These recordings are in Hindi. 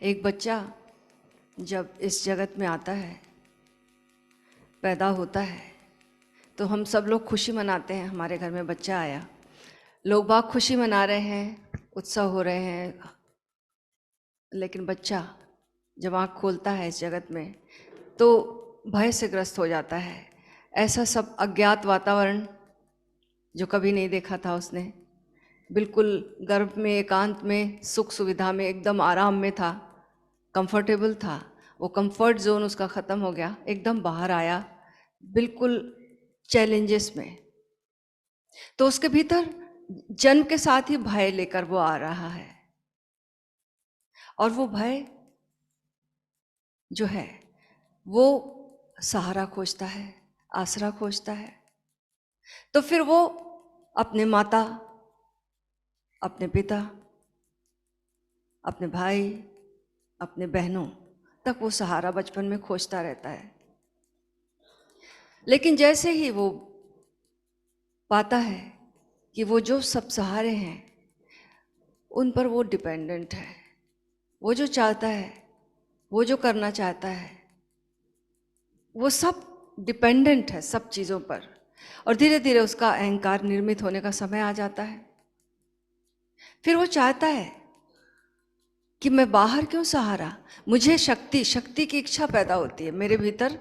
एक बच्चा जब इस जगत में आता है, पैदा होता है, तो हम सब लोग खुशी मनाते हैं। हमारे घर में बच्चा आया, लोग बाग खुशी मना रहे हैं, उत्सव हो रहे हैं। लेकिन बच्चा जब आँख खोलता है इस जगत में तो भय से ग्रस्त हो जाता है। ऐसा सब अज्ञात वातावरण जो कभी नहीं देखा था उसने, बिल्कुल गर्भ में, एकांत में, सुख सुविधा में, एकदम आराम में था, कंफर्टेबल था। वो कंफर्ट जोन उसका ख़त्म हो गया, एकदम बाहर आया, बिल्कुल चैलेंजेस में। तो उसके भीतर जन्म के साथ ही भय लेकर वो आ रहा है, और वो भय जो है वो सहारा खोजता है, आसरा खोजता है। तो फिर वो अपने माता, अपने पिता, अपने भाई, अपने बहनों तक वो सहारा बचपन में खोजता रहता है। लेकिन जैसे ही वो पाता है कि वो जो सब सहारे हैं उन पर वो डिपेंडेंट है, वो जो चाहता है, वो जो करना चाहता है, वो सब डिपेंडेंट है सब चीज़ों पर। और धीरे धीरे उसका अहंकार निर्मित होने का समय आ जाता है। फिर वो चाहता है कि मैं बाहर क्यों सहारा, मुझे शक्ति की इच्छा पैदा होती है मेरे भीतर,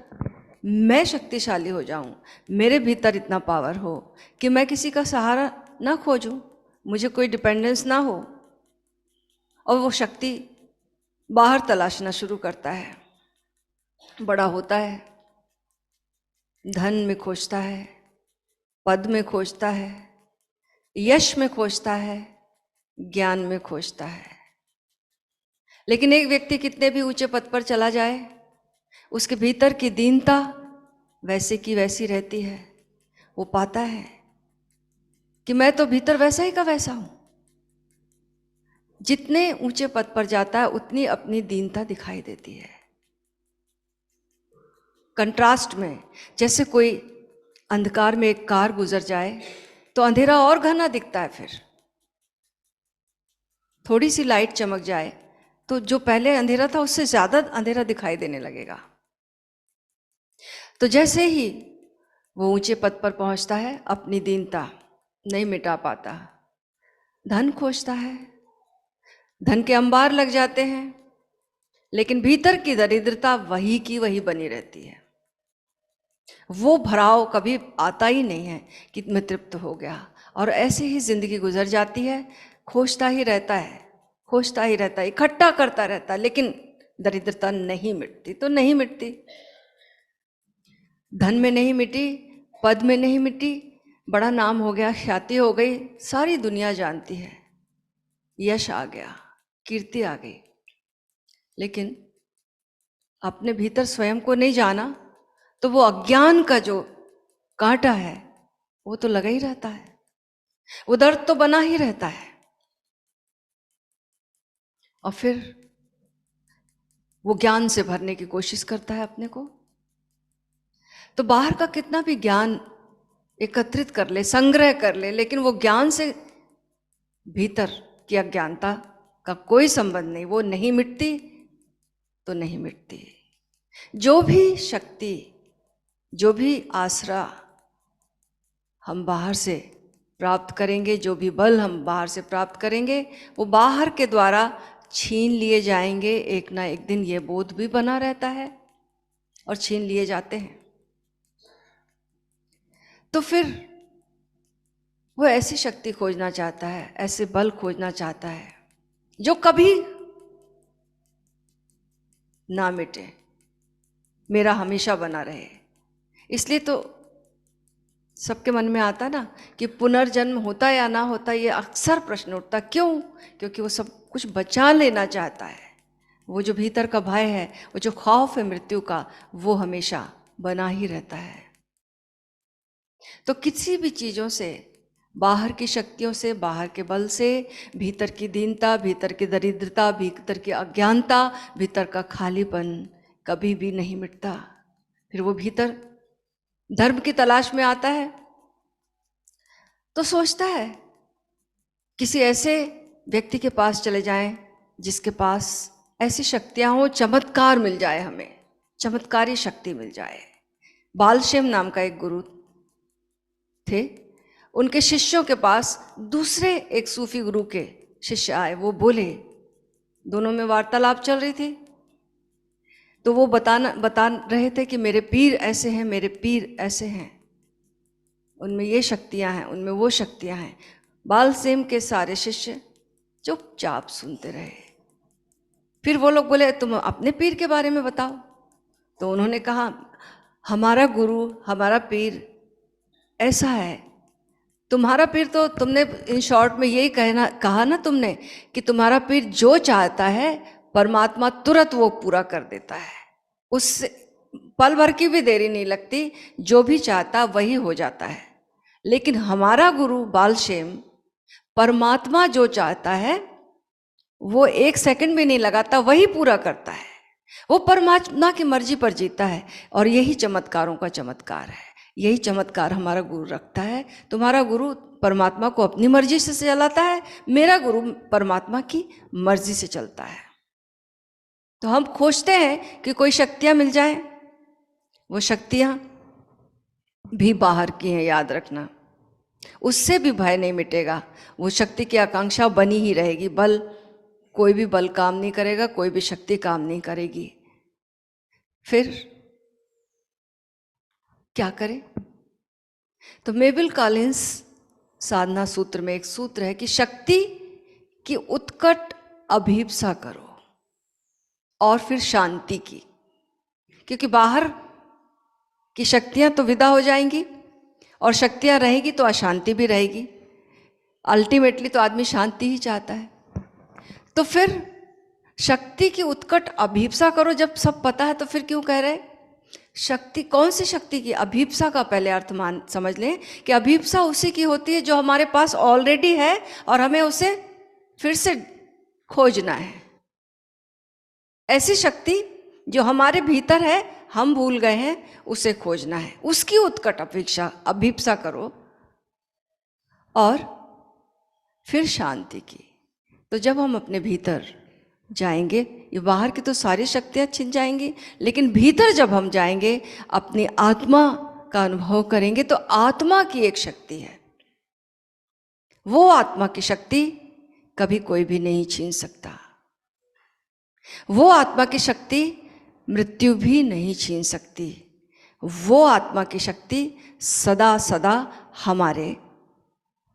मैं शक्तिशाली हो जाऊं, मेरे भीतर इतना पावर हो कि मैं किसी का सहारा ना खोजूं, मुझे कोई डिपेंडेंस ना हो। और वो शक्ति बाहर तलाशना शुरू करता है। बड़ा होता है, धन में खोजता है, पद में खोजता है, यश में खोजता है, ज्ञान में खोजता है। लेकिन एक व्यक्ति कितने भी ऊंचे पद पर चला जाए, उसके भीतर की दीनता वैसे की वैसी रहती है। वो पाता है कि मैं तो भीतर वैसा ही का वैसा हूं। जितने ऊंचे पद पर जाता है उतनी अपनी दीनता दिखाई देती है। कंट्रास्ट में, जैसे कोई अंधकार में एक कार गुजर जाए तो अंधेरा और घना दिखता है, फिर थोड़ी सी लाइट चमक जाए तो जो पहले अंधेरा था उससे ज्यादा अंधेरा दिखाई देने लगेगा। तो जैसे ही वो ऊंचे पद पर पहुंचता है, अपनी दीनता नहीं मिटा पाता, धन खोजता है, धन के अंबार लग जाते हैं, लेकिन भीतर की दरिद्रता वही की वही बनी रहती है। वो भराव कभी आता ही नहीं है कि मैं तृप्त हो गया। और ऐसे ही जिंदगी गुजर जाती है, खोजता ही रहता है, खोजता ही रहता है, इकट्ठा करता रहता है, लेकिन दरिद्रता नहीं मिटती तो नहीं मिटती। धन में नहीं मिटी, पद में नहीं मिटी, बड़ा नाम हो गया, ख्याति हो गई, सारी दुनिया जानती है, यश आ गया, कीर्ति आ गई, लेकिन अपने भीतर स्वयं को नहीं जाना तो वो अज्ञान का जो कांटा है वो तो लगा ही रहता है, वो दर्द तो बना ही रहता है। और फिर वो ज्ञान से भरने की कोशिश करता है अपने को। तो बाहर का कितना भी ज्ञान एकत्रित कर ले, संग्रह कर ले, लेकिन वो ज्ञान से भीतर की अज्ञानता का कोई संबंध नहीं, वो नहीं मिटती तो नहीं मिटती। जो भी शक्ति, जो भी आसरा हम बाहर से प्राप्त करेंगे, जो भी बल हम बाहर से प्राप्त करेंगे, वो बाहर के द्वारा छीन लिए जाएंगे। एक ना एक दिन ये बोध भी बना रहता है और छीन लिए जाते हैं। तो फिर वो ऐसी शक्ति खोजना चाहता है, ऐसे बल खोजना चाहता है जो कभी ना मिटे, मेरा हमेशा बना रहे। इसलिए तो सबके मन में आता ना कि पुनर्जन्म होता या ना होता, ये अक्सर प्रश्न उठता। क्यों? क्योंकि वो सब कुछ बचा लेना चाहता है। वो जो भीतर का भय है, वो जो खौफ है मृत्यु का, वो हमेशा बना ही रहता है। तो किसी भी चीज़ों से, बाहर की शक्तियों से, बाहर के बल से, भीतर की दीनता, भीतर की दरिद्रता, भीतर की अज्ञानता, भीतर का खालीपन कभी भी नहीं मिटता। फिर वो भीतर धर्म की तलाश में आता है तो सोचता है किसी ऐसे व्यक्ति के पास चले जाएं जिसके पास ऐसी शक्तियां हो, चमत्कार मिल जाए, हमें चमत्कारी शक्ति मिल जाए। बालशेम नाम का एक गुरु थे, उनके शिष्यों के पास दूसरे एक सूफी गुरु के शिष्य आए। वो बोले, दोनों में वार्तालाप चल रही थी, तो वो बता रहे थे कि मेरे पीर ऐसे हैं, मेरे पीर ऐसे हैं, उनमें ये शक्तियां हैं, उनमें वो शक्तियां हैं। बालसेम के सारे शिष्य चुपचाप सुनते रहे। फिर वो लोग बोले, तुम अपने पीर के बारे में बताओ। तो उन्होंने कहा, हमारा गुरु, हमारा पीर ऐसा है। तुम्हारा पीर तो तुमने इन शॉर्ट में यही कहा ना तुमने, कि तुम्हारा पीर जो चाहता है परमात्मा तुरंत वो पूरा कर देता है, उससे पल भर की भी देरी नहीं लगती, जो भी चाहता वही हो जाता है। लेकिन हमारा गुरु बालशेम, परमात्मा जो चाहता है वो एक सेकंड भी नहीं लगाता, वही पूरा करता है। वो परमात्मा की मर्जी पर जीता है, और यही चमत्कारों का चमत्कार है। यही चमत्कार हमारा गुरु रखता है। तुम्हारा गुरु परमात्मा को अपनी मर्जी से चलाता है, मेरा गुरु परमात्मा की मर्जी से चलता है। तो हम खोजते हैं कि कोई शक्तियां मिल जाए, वो शक्तियां भी बाहर की हैं, याद रखना। उससे भी भय नहीं मिटेगा, वो शक्ति की आकांक्षा बनी ही रहेगी। बल, कोई भी बल काम नहीं करेगा, कोई भी शक्ति काम नहीं करेगी। फिर क्या करें? तो मेबिल कॉलिंस साधना सूत्र में एक सूत्र है कि शक्ति की उत्कट अभीप्सा करो और फिर शांति की, क्योंकि बाहर की शक्तियां तो विदा हो जाएंगी और शक्तियां रहेगी तो अशांति भी रहेगी। अल्टीमेटली तो आदमी शांति ही चाहता है। तो फिर शक्ति की उत्कट अभीप्सा करो। जब सब पता है तो फिर क्यों कह रहे? शक्ति, कौन सी शक्ति की? अभीप्सा का पहले अर्थ समझ लें कि अभीप्सा उसी की होती है जो हमारे पास ऑलरेडी है और हमें उसे फिर से खोजना है। ऐसी शक्ति जो हमारे भीतर है, हम भूल गए हैं, उसे खोजना है। उसकी उत्कट अभीप्सा करो और फिर शांति की। तो जब हम अपने भीतर जाएंगे, ये बाहर की तो सारी शक्तियां छिन जाएंगी, लेकिन भीतर जब हम जाएंगे, अपनी आत्मा का अनुभव करेंगे, तो आत्मा की एक शक्ति है, वो आत्मा की शक्ति कभी कोई भी नहीं छीन सकता। वो आत्मा की शक्ति मृत्यु भी नहीं छीन सकती। वो आत्मा की शक्ति सदा सदा हमारे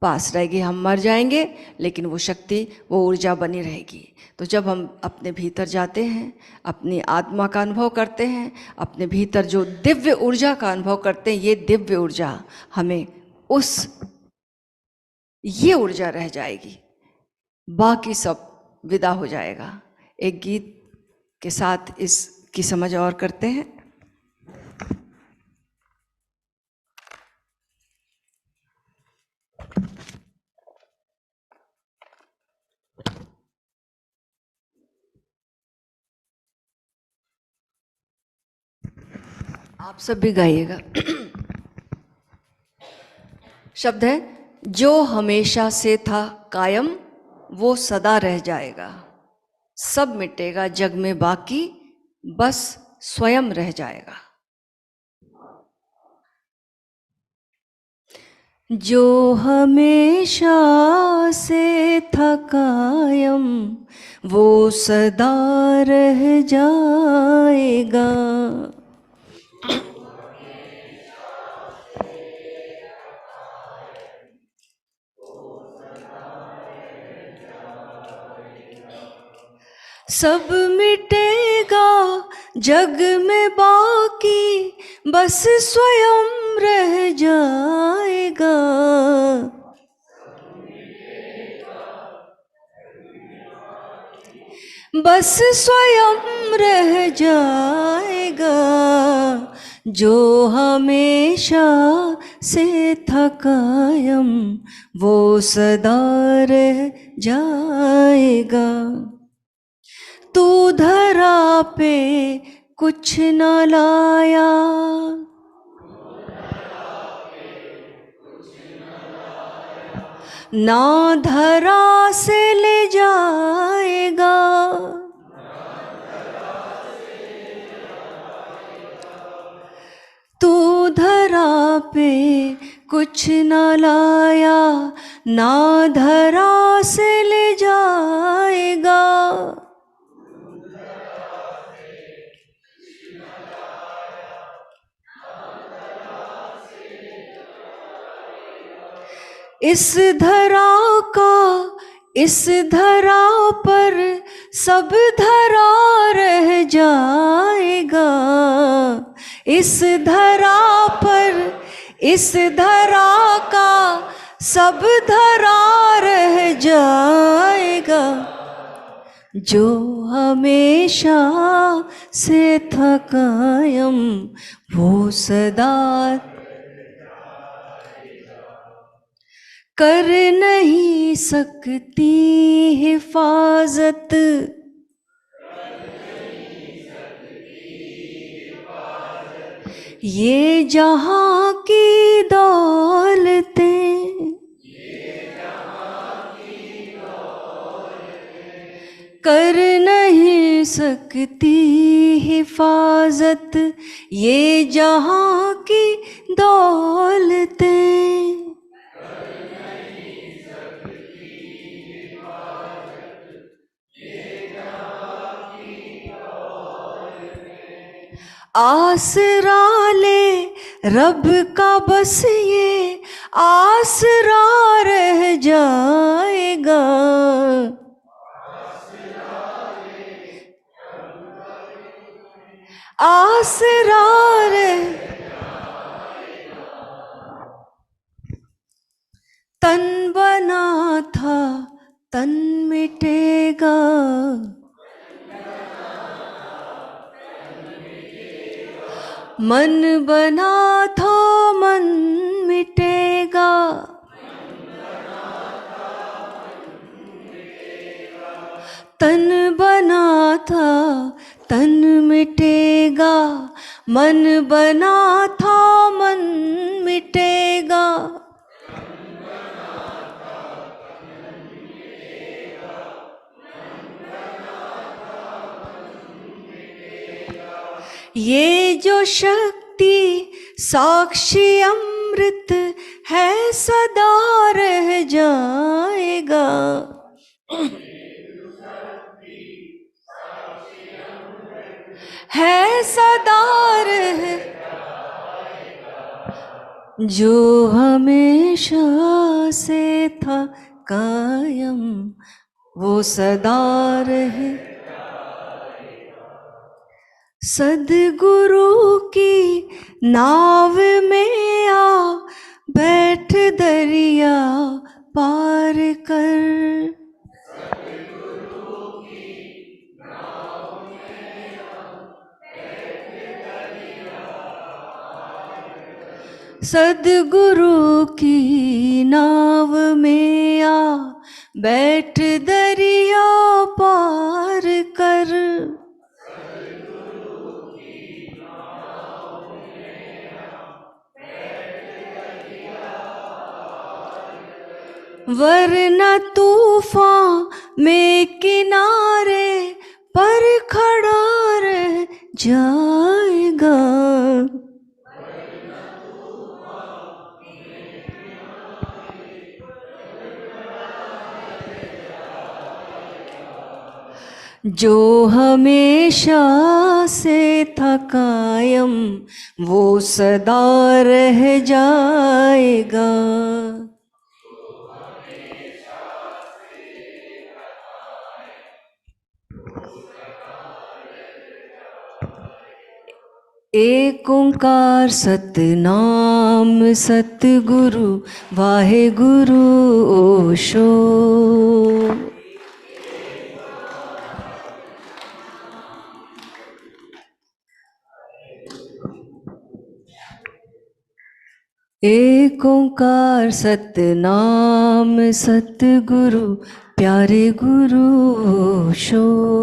पास रहेगी। हम मर जाएंगे लेकिन वो शक्ति, वो ऊर्जा बनी रहेगी। तो जब हम अपने भीतर जाते हैं, अपनी आत्मा का अनुभव करते हैं, अपने भीतर जो दिव्य ऊर्जा का अनुभव करते हैं, ये दिव्य ऊर्जा हमें ये ऊर्जा रह जाएगी, बाकी सब विदा हो जाएगा। एक गीत के साथ इसकी समझ और करते हैं। आप सब भी गाइएगा। शब्द है, जो हमेशा से था कायम वो सदा रह जाएगा, सब मिटेगा जग में बाकी बस स्वयं रह जाएगा। जो हमेशा से था कायम वो सदा रह जाएगा। सब मिटेगा जग में बाकी बस स्वयं रह जाएगा। बस स्वयं रह जाएगा। जो हमेशा से था कायम वो सदा रह जाएगा। तू धरा पे कुछ न लाया, ना धरा से ले जाएगा। पे कुछ न लाया, ना धरा से ले जाएगा। इस धरा का इस धरा पर सब धरा रह जाएगा। इस धरा पर इस धरा का सब धरा रह जाएगा। जो हमेशा से था कायम वो सदा कर नहीं सकती हिफाजत। ये जहां की दौलतें, कर नहीं सकती हिफाजत। ये जहां की दौलतें आसरा ले रब का, बस ये आसरा रह जाएगा। आसरा रह तन बना था तन मिटेगा। मन बना था मन मिटेगा। तन बना था तन मिटेगा। मन बना था मन मिटेगा। ये जो शक्ति साक्षी अमृत है सदा रह जाएगा। है सदा रह जो हमेशा से था कायम वो सदा रहे। सदगुरु की नाव में आ बैठ दरिया पार कर। सदगुरु की नाव में आ बैठ दरिया पार कर। वरना तूफान में किनारे पर खड़ा रह जाएगा। जो हमेशा से था कायम वो सदा रह जाएगा। एक ओंकार सतनाम सतगुरु वाहेगुरु ओशो। एक ओंकार सतनाम सतगुरु प्यारे गुरु ओशो।